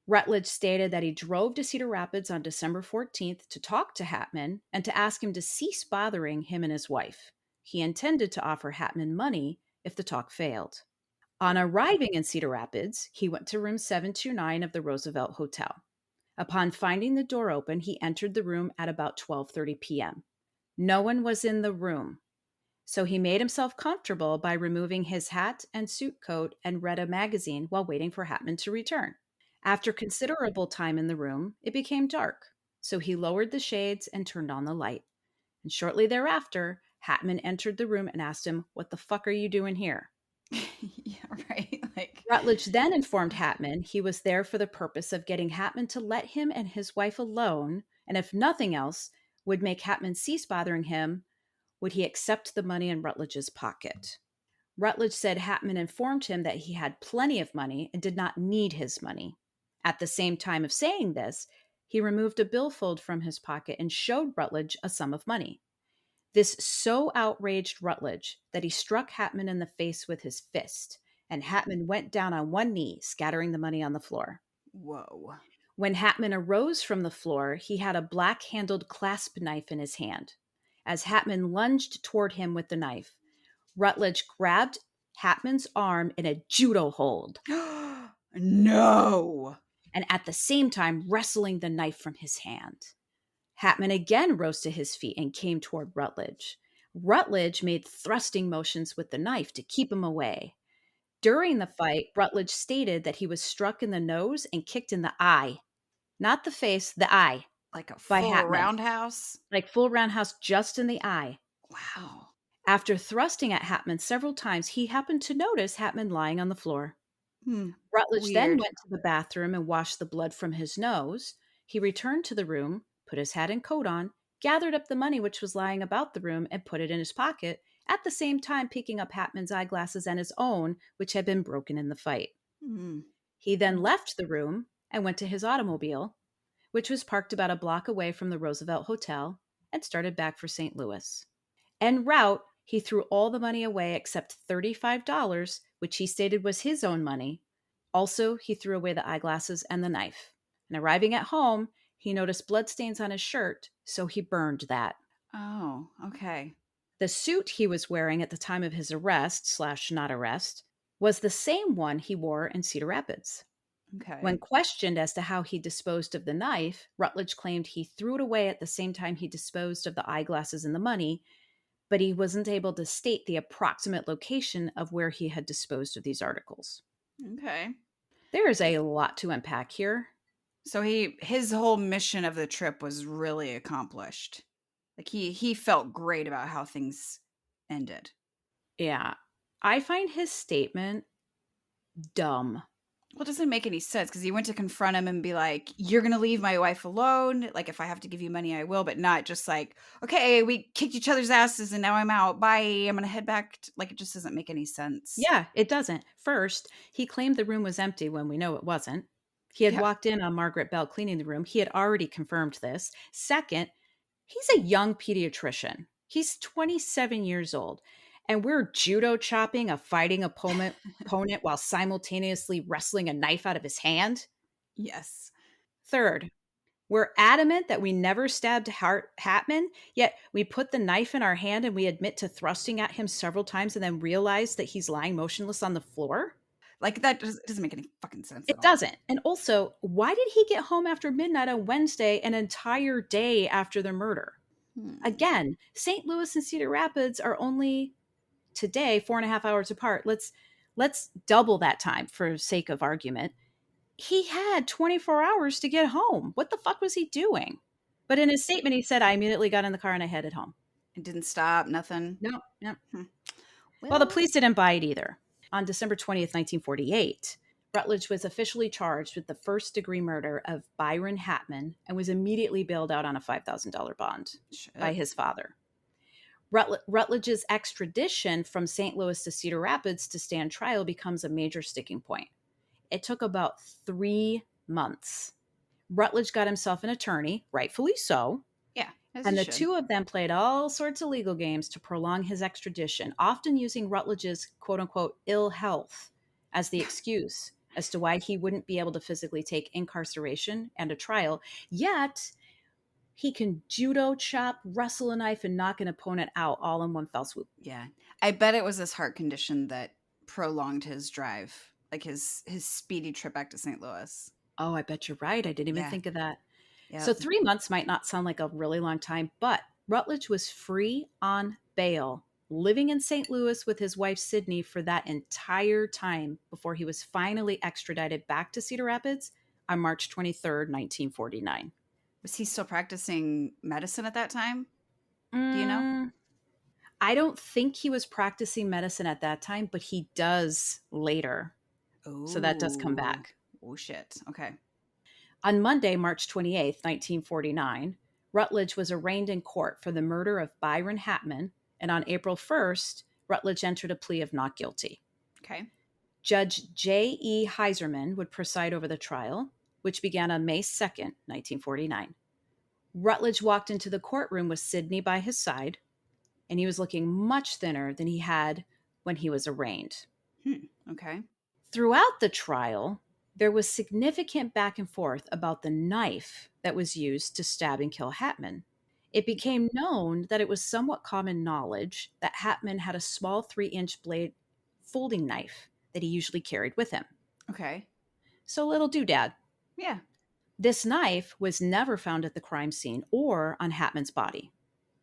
Rutledge stated that he drove to Cedar Rapids on December 14th to talk to Hatman and to ask him to cease bothering him and his wife. He intended to offer Hatman money if the talk failed. On arriving in Cedar Rapids, he went to room 729 of the Roosevelt Hotel. Upon finding the door open, he entered the room at about 12:30 p.m. No one was in the room, so he made himself comfortable by removing his hat and suit coat and read a magazine while waiting for Hatman to return. After considerable time in the room, it became dark, so he lowered the shades and turned on the light. And shortly thereafter, Hatman entered the room and asked him, "What the fuck are you doing here?" Yeah, right. Like, Rutledge then informed Hatman he was there for the purpose of getting Hatman to let him and his wife alone, and if nothing else would make Hatman cease bothering him, would he accept the money in Rutledge's pocket. Rutledge said Hatman informed him that he had plenty of money and did not need his money. At the same time of saying this, he removed a billfold from his pocket and showed Rutledge a sum of money. This so outraged Rutledge that he struck Hatman in the face with his fist, and Hatman went down on one knee, scattering the money on the floor. whoa. When Hatman arose from the floor, he had a black handled clasp knife in his hand. As Hatman lunged toward him with the knife, Rutledge grabbed Hatman's arm in a judo hold. No. and at the same time wrestling the knife from his hand. Hatman again rose to his feet and came toward Rutledge. Rutledge made thrusting motions with the knife to keep him away. During the fight, Rutledge stated that he was struck in the nose and kicked in the eye, not the face, the eye, Like a by full Hatman, roundhouse? like full roundhouse just in the eye. Wow. After thrusting at Hatman several times, he happened to notice Hatman lying on the floor. Hmm. Rutledge then Weird. went to the bathroom and washed the blood from his nose. He returned to the room, put his hat and coat on, gathered up the money which was lying about the room, and put it in his pocket, at the same time picking up Hatman's eyeglasses and his own, which had been broken in the fight. Hmm. He then left the room and went to his automobile, which was parked about a block away from the Roosevelt Hotel, and started back for St. Louis. En route, he threw all the money away except $35, which he stated was his own money. Also, he threw away the eyeglasses and the knife. And arriving at home, he noticed bloodstains on his shirt, so he burned that. Oh, okay. The suit he was wearing at the time of his arrest slash not arrest was the same one he wore in Cedar Rapids. When Okay. questioned as to how he disposed of the knife, Rutledge claimed he threw it away at the same time he disposed of the eyeglasses and the money, but he wasn't able to state the approximate location of where he had disposed of these articles. Okay. There is a lot to unpack here. So his whole mission of the trip was really accomplished. Like he felt great about how things ended. Yeah. I find his statement dumb. Well, it doesn't make any sense because he went to confront him and be like, "You're gonna leave my wife alone. Like, if I have to give you money, I will, but not just like, okay, we kicked each other's asses and now I'm out. Bye. I'm gonna head back." Like, it just doesn't make any sense. Yeah, it doesn't. First, he claimed the room was empty when we know it wasn't. He had Yeah. walked in on Margaret Bell cleaning the room. He had already confirmed this. Second, he's a young pediatrician. He's 27 years old, and we're judo chopping a fighting opponent while simultaneously wrestling a knife out of his hand. Yes. Third, we're adamant that we never stabbed Hatman, yet we put the knife in our hand and we admit to thrusting at him several times and then realize that he's lying motionless on the floor. Like that doesn't make any fucking sense at It all. doesn't. And also, why did he get home after midnight on Wednesday, an entire day after the murder? Hmm. Again, St. Louis and Cedar Rapids are only today 4.5 hours apart. Let's double that time for sake of argument. He had 24 hours to get home. What the fuck was he doing? But in his statement, he said, I immediately got in the car and I headed home. It didn't stop, nothing. No, no. Hmm. Well, the Well, police didn't buy it either. On December 20th, 1948, Rutledge was officially charged with the first degree murder of Byron Hatman and was immediately bailed out on a $5,000 bond by shit. his father. Rutledge's extradition from St. Louis to Cedar Rapids to stand trial becomes a major sticking point. It took about 3 months. Rutledge got himself an attorney, rightfully so, Yeah, as he and the should. two of them played all sorts of legal games to prolong his extradition, often using Rutledge's quote unquote ill health as the excuse as to why he wouldn't be able to physically take incarceration and a trial. Yet, he can judo chop, wrestle a knife, and knock an opponent out all in one fell swoop. Yeah. I bet it was his heart condition that prolonged his drive, like his speedy trip back to St. Louis. Oh, I bet you're right. I didn't even Yeah. think of that. So Yep. 3 months might not sound like a really long time, but Rutledge was free on bail, living in St. Louis with his wife Sydney for that entire time before he was finally extradited back to Cedar Rapids on March 23rd, 1949. Was he still practicing medicine at that time? Do you know? Mm, I don't think he was practicing medicine at that time, but he does later. So that does come Oh. back. Oh shit. Okay. On Monday, March 28th, 1949, Rutledge was arraigned in court for the murder of Byron Hatman, and on April 1st, Rutledge entered a plea of not guilty. Okay. Judge J.E. Heiserman would preside over the trial, which began on May 2nd, 1949. Rutledge walked into the courtroom with Sidney by his side, and he was looking much thinner than he had when he was arraigned. Hmm. Okay. Throughout the trial, there was significant back and forth about the knife that was used to stab and kill Hatman. It became known that it was somewhat common knowledge that Hatman had a small 3-inch blade folding knife that he usually carried with him. Okay. So, little doodad. Yeah. This knife was never found at the crime scene or on Hatman's body.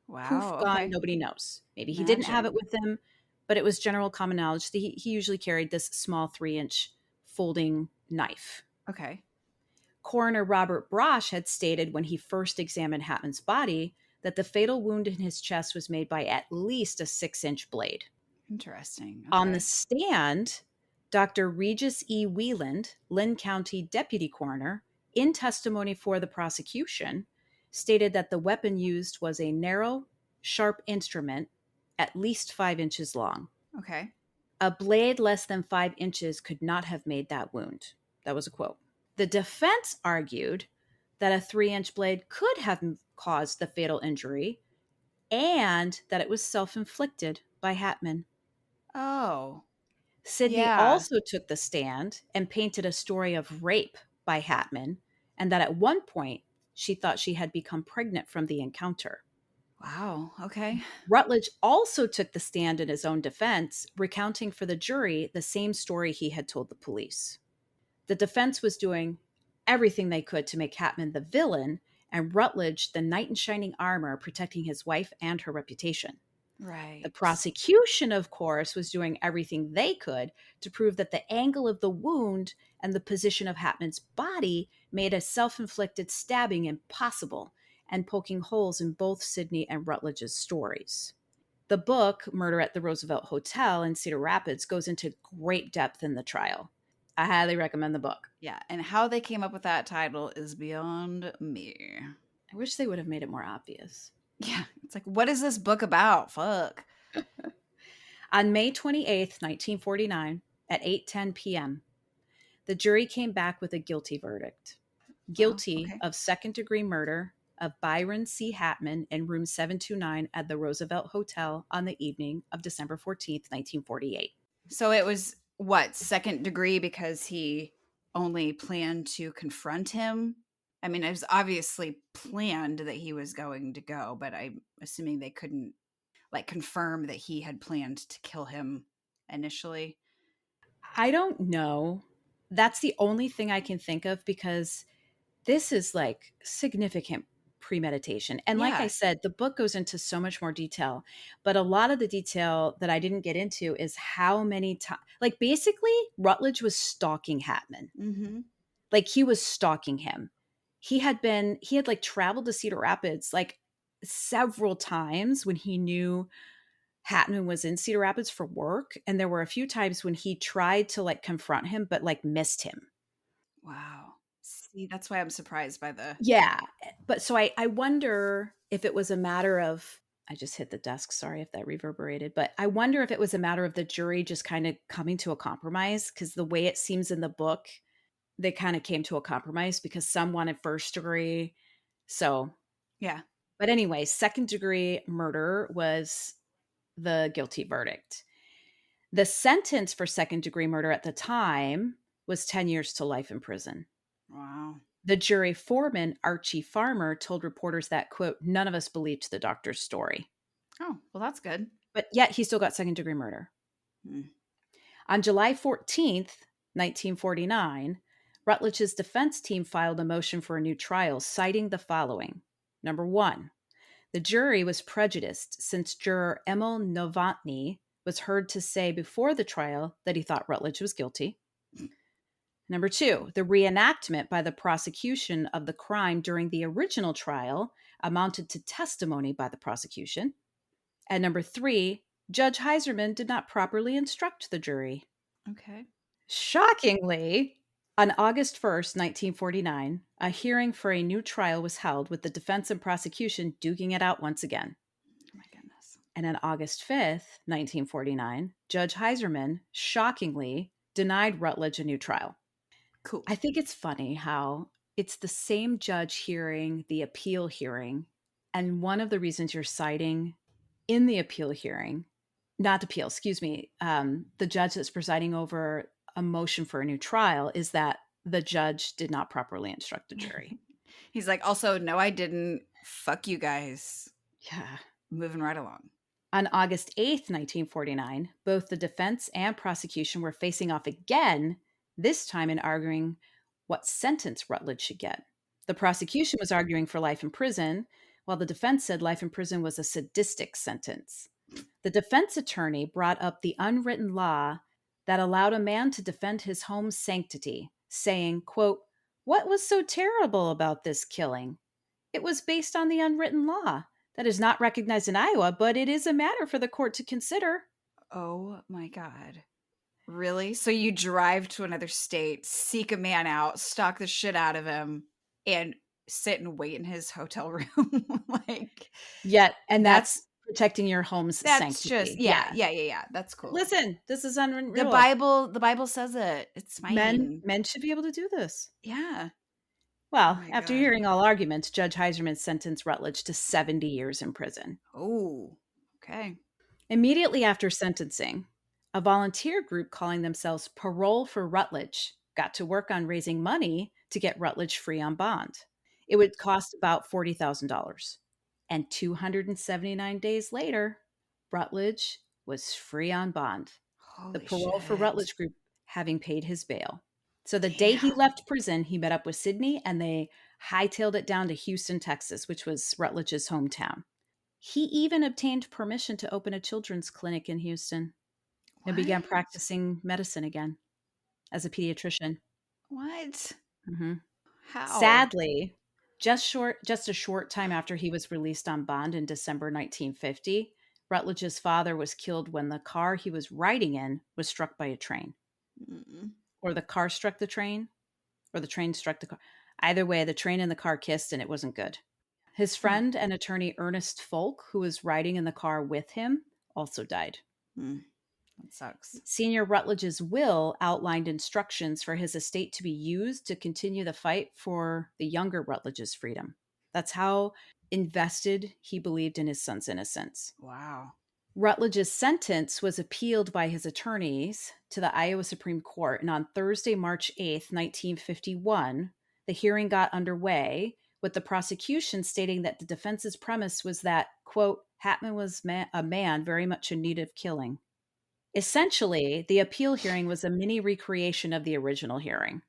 Poof, Wow. gone, Okay. nobody knows. Maybe he didn't have it Magic. with him, but it was general common knowledge that he usually carried this small 3-inch folding knife. Okay. Coroner Robert Brosh had stated when he first examined Hatman's body that the fatal wound in his chest was made by at least a 6-inch blade. Interesting. On the Okay. stand, Dr. Regis E. Wieland, Lynn County Deputy Coroner, in testimony for the prosecution, stated that the weapon used was a narrow, sharp instrument at least 5 inches long. Okay. A blade less than 5 inches could not have made that wound. That was a quote. The defense argued that a 3-inch blade could have caused the fatal injury and that it was self inflicted by Hatman. Oh, Sydney yeah. also took the stand and painted a story of rape by Hatman, and that at one point she thought she had become pregnant from the encounter. Wow. Okay. Rutledge also took the stand in his own defense, recounting for the jury the same story he had told the police. The defense was doing everything they could to make Hatman the villain, and Rutledge the knight in shining armor protecting his wife and her reputation. The Right. prosecution, of course, was doing everything they could to prove that the angle of the wound and the position of Hatman's body made a self inflicted stabbing impossible and poking holes in both Sidney and Rutledge's stories. The book, Murder at the Roosevelt Hotel in Cedar Rapids, goes into great depth in the trial. I highly recommend the book. Yeah. And how they came up with that title is beyond me. I wish they would have made it more obvious. Yeah. It's like, what is this book about? Fuck. On May 28th, 1949, at 8:10 p.m., the jury came back with a guilty verdict. Wow. Guilty Okay. of second-degree murder of Byron C. Hatman in room 729 at the Roosevelt Hotel on the evening of December 14th, 1948. So it was what, second degree because he only planned to confront him? I mean, it was obviously planned that he was going to go, but I'm assuming they couldn't like confirm that he had planned to kill him initially. I don't know. That's the only thing I can think of because this is like significant premeditation. And like I Yeah. said, the book goes into so much more detail, but a lot of the detail that I didn't get into is how many times, like basically, Rutledge was stalking Hatman. Mm-hmm. Like he was stalking him. He had like traveled to Cedar Rapids like several times when he knew Hatman was in Cedar Rapids for work. And there were a few times when he tried to like confront him, but like missed him. Wow. See, that's why I'm surprised by the Yeah, but so I wonder if it was a matter of I just hit the desk, sorry if that reverberated, but I wonder if it was a matter of the jury just kinda coming to a compromise because the way it seems in the book, they kinda came to a compromise because some wanted first degree, so yeah. but anyway, second degree murder was the guilty verdict. The sentence for second degree murder at the time was 10 years to life in prison. Wow. The jury foreman, Archie Farmer, told reporters that, quote, none of us believed the doctor's story. Oh, well, that's good. But yet he still got second degree murder. Mm. On July 14th, 1949, Rutledge's defense team filed a motion for a new trial, citing the following. Number one, the jury was prejudiced since juror Emil Novotny was heard to say before the trial that he thought Rutledge was guilty. Number two, the reenactment by the prosecution of the crime during the original trial amounted to testimony by the prosecution. And number three, Judge Heiserman did not properly instruct the jury. Okay. Shockingly, on August 1st, 1949, a hearing for a new trial was held with the defense and prosecution duking it out once again. Oh my goodness. And on August 5th, 1949, Judge Heiserman shockingly denied Rutledge a new trial. Cool. I think it's funny how it's the same judge hearing the appeal hearing. And one of the reasons you're citing in the appeal hearing, not appeal, excuse me, the judge that's presiding over a motion for a new trial is that the judge did not properly instruct the jury. He's like, also, no, I didn't. Fuck you guys. Yeah. Moving right along. On August 8th, 1949, both the defense and prosecution were facing off again, this time in arguing what sentence Rutledge should get. The prosecution was arguing for life in prison, while the defense said life in prison was a sadistic sentence. The defense attorney brought up the unwritten law that allowed a man to defend his home's sanctity, saying, quote, "What was so terrible about this killing? It was based on the unwritten law that is not recognized in Iowa, but it is a matter for the court to consider." Oh my god. Really? So you drive to another state, seek a man out, stalk the shit out of him, and sit and wait in his hotel room? Like, Yet, and that's that's protecting your home's that's just sanctity. yeah, Yeah. yeah, yeah, yeah. That's cool. Listen, this is unwritten The rule. Bible says it. It's Men fine. men should be able to do this. Yeah. Oh Well, my after god. hearing all arguments, Judge Heiserman sentenced Rutledge to 70 years in prison. Oh, okay. Immediately after sentencing, a volunteer group calling themselves Parole for Rutledge got to work on raising money to get Rutledge free on bond. It would cost about $40,000. And 279 days later, Rutledge was free on bond. The Holy Parole for shit. Rutledge group having paid his bail. So the day he Damn. left prison, he met up with Sydney and they hightailed it down to Houston, Texas, which was Rutledge's hometown. He even obtained permission to open a children's clinic in Houston and began What? practicing medicine again as a pediatrician. What? Mhm. How? Sadly, just a short time after he was released on bond in December 1950, Rutledge's father was killed when the car he was riding in was struck by a train, Mm-mm. or the car struck the train, or the train struck the car. Either way, the train and the car kissed and it wasn't good. His Huh. friend and attorney Ernest Folk, who was riding in the car with him, also died. Mm, that sucks. Senior Rutledge's will outlined instructions for his estate to be used to continue the fight for the younger Rutledge's freedom. That's how invested he believed in his son's innocence. Wow. Rutledge's sentence was appealed by his attorneys to the Iowa Supreme Court, and on Thursday, March 8th, 1951, the hearing got underway with the prosecution stating that the defense's premise was that, quote, Hatman was a man very much in need of killing. Essentially, the appeal hearing was a mini recreation of the original hearing.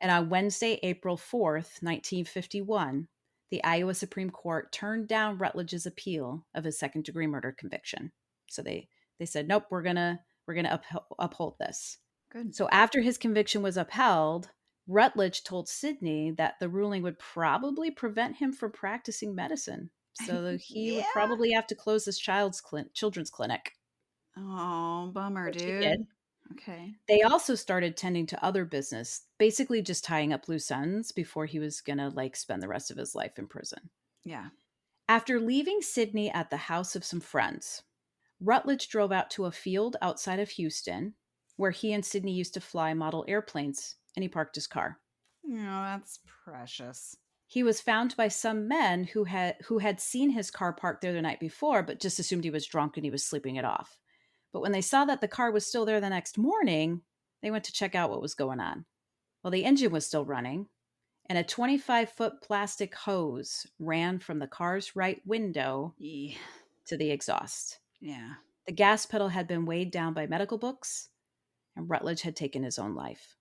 And on Wednesday, April 4th, 1951, the Iowa Supreme Court turned down Rutledge's appeal of his second-degree murder conviction. So they said, "Nope, we're gonna uphold this." Good. So after his conviction was upheld, Rutledge told Sidney that the ruling would probably prevent him from practicing medicine. So he would Yeah. probably have to close his children's clinic, Oh, bummer, which he did. dude. Okay. They also started tending to other business, basically just tying up loose ends before he was gonna like spend the rest of his life in prison. Yeah. After leaving Sydney at the house of some friends, Rutledge drove out to a field outside of Houston where he and Sydney used to fly model airplanes, and he parked his car. Oh, that's precious. He was found by some men who had seen his car parked there the night before, but just assumed he was drunk and he was sleeping it off. But when they saw that the car was still there the next morning, they went to check out what was going on. Well, the engine was still running, and a 25-foot plastic hose ran from the car's right window Yeah. to the exhaust. Yeah. The gas pedal had been weighed down by medical books, and Rutledge had taken his own life.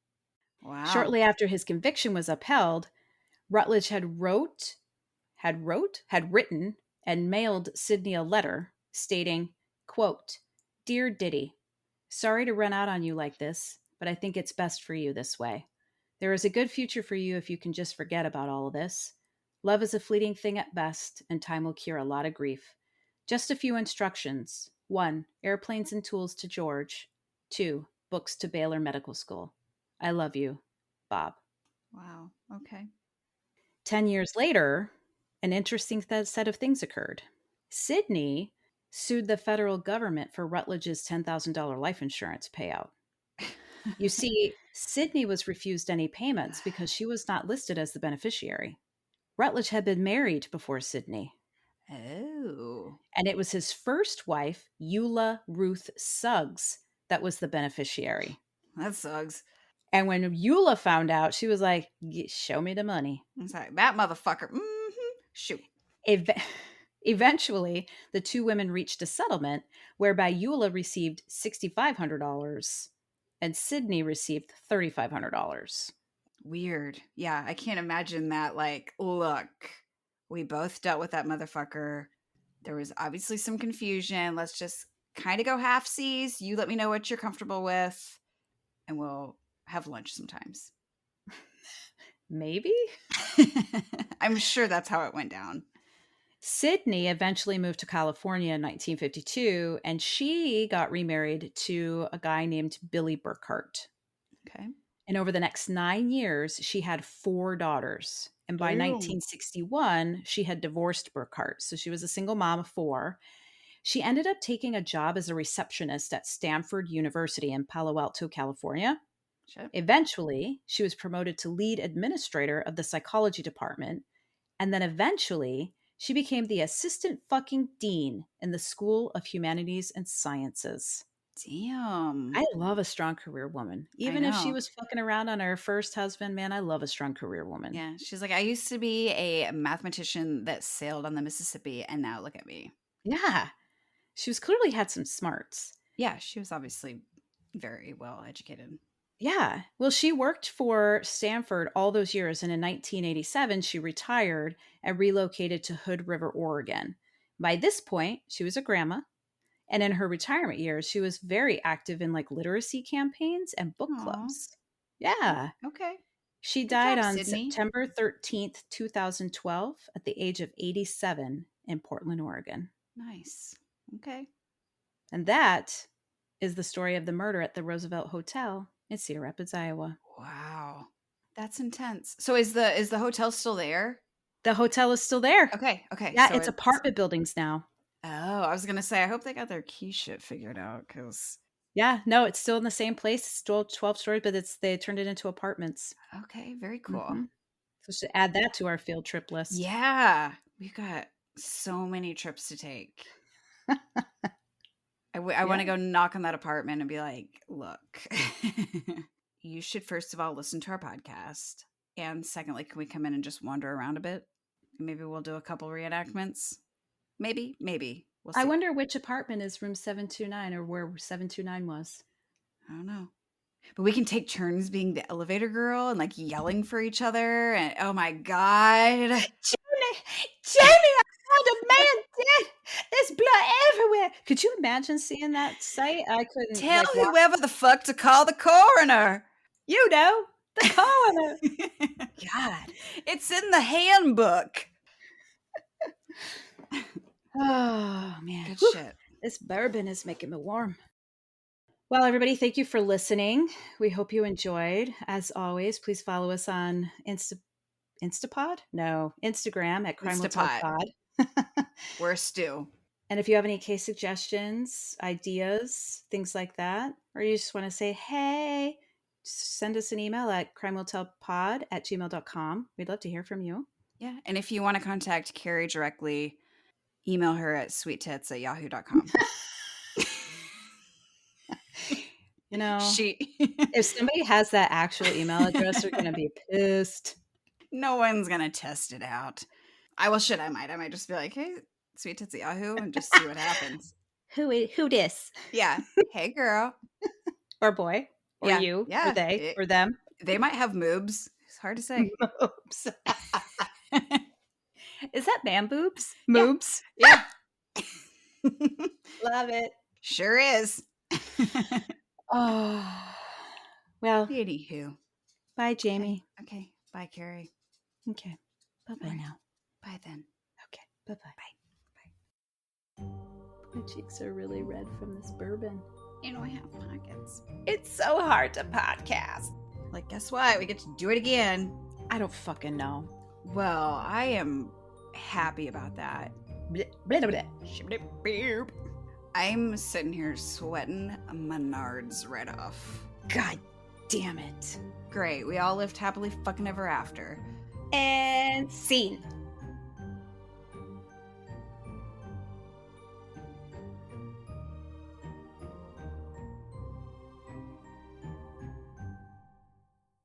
Wow. Shortly after his conviction was upheld, Rutledge had written and mailed Sidney a letter stating, quote, "Dear Diddy, sorry to run out on you like this, but I think it's best for you this way. There is a good future for you if you can just forget about all of this. Love is a fleeting thing at best, and time will cure a lot of grief. Just a few instructions. 1. Airplanes and tools to George. 2. Books to Baylor Medical School. I love you, Bob." Wow. Okay. 10 years later, an interesting set of things occurred. Sydney sued the federal government for Rutledge's $10,000 life insurance payout. You see, Sydney was refused any payments because she was not listed as the beneficiary. Rutledge had been married before Sydney, Oh. and it was his first wife, Eula Ruth Suggs, that was the beneficiary. That sucks. And when Eula found out, she was like, Show me the money." It's like, that motherfucker. Shoot. Ev- Eventually, the two women reached a settlement whereby Eula received $6,500 and Sydney received $3,500. Weird. Yeah, I can't imagine that. Like, look, we both dealt with that motherfucker. There was obviously some confusion. Let's just kind of go half seas. You let me know what you're comfortable with, and we'll have lunch sometimes. Maybe? I'm sure that's how it went down. Sydney eventually moved to California in 1952, and she got remarried to a guy named Billy Burkhart. Okay. And over the next 9 years, she had 4 daughters. And by Damn. 1961, she had divorced Burkhart. So she was a single mom of 4. She ended up taking a job as a receptionist at Stanford University in Palo Alto, California. Shit. Eventually, she was promoted to lead administrator of the psychology department. And then eventually, she became the assistant fucking dean in the School of Humanities and Sciences. Damn. I love a strong career woman. I Even if she know. was fucking around on her first husband, man, I love a strong career woman. Yeah. She's like, I used to be a mathematician that sailed on the Mississippi, and now look at me. Yeah. She was clearly had some smarts. Yeah, she was obviously very well educated. Yeah. Well, she worked for Stanford all those years. And in 1987, she retired and relocated to Hood River, Oregon. By this point, she was a grandma. And in her retirement years, she was very active in like literacy campaigns and book Aw. clubs. Yeah. Okay. She Good died job, on Sydney. September 13th, 2012, at the age of 87 in Portland, Oregon. Nice. Okay. And that is the story of the murder at the Roosevelt Hotel in Cedar Rapids, Iowa. Wow. That's intense. So is the hotel still there? The hotel is still there. Okay. Okay. Yeah, So it's it's apartment buildings now. oh, I was gonna say I hope they got their key shit figured out because Yeah, no, it's still in the same place. It's still 12 stories, but they turned it into apartments. okay, very cool. Hmm. So should add that to our field trip list. Yeah, we've got so many trips to take. I want Yeah. to go knock on that apartment and be like, look, you should first of all listen to our podcast. And secondly, can we come in and just wander around a bit? Maybe we'll do a couple reenactments. Maybe. We'll I see. wonder which apartment is room 729 or where 729 was. I don't know. But we can take turns being the elevator girl and like yelling for each other. And oh my God. Jamie, I found a man dead. There's blood everywhere. Could you imagine seeing that sight? I couldn't Tell like walk. whoever the fuck to call the coroner. You know, the coroner. God. It's in the handbook. Oh man. Good Whew. shit. This bourbon is making me warm. Well, everybody, thank you for listening. We hope you enjoyed. As always, please follow us on Instapod? No, Instagram at Crime Will Tell Instapot. Pod. We're a stew. And if you have any case suggestions, ideas, things like that, or you just want to say, hey, send us an email at crimewilltellpod@gmail.com. We'd love to hear from you. Yeah. And if you want to contact Carrie directly, email her at sweettits@yahoo.com. You know, She if somebody has that actual email address, they're going to be pissed. no one's gonna test it out. I might just be like, hey, sweettits at Yahoo and just see what happens. Who this? Yeah. Hey girl. Or boy, or Yeah. you, or Yeah. they, or them. They might have moobs. It's hard to say. Moobs. Is that man boobs? Yeah. Moobs. Yeah. Love it. Sure is. Oh, well, Anywho. bye, Jamie. Okay. Bye, Carrie. Okay. Bye-bye All right. now. Bye then. Okay. Bye-bye. Bye. My cheeks are really red from this bourbon. You know I have pockets. It's so hard to podcast. Like, guess what? We get to do it again. I don't fucking know. Well, I am happy about that. Blah, blah, blah. I'm sitting here sweating my nards right off. God damn it. Great. We all lived happily fucking ever after. And scene.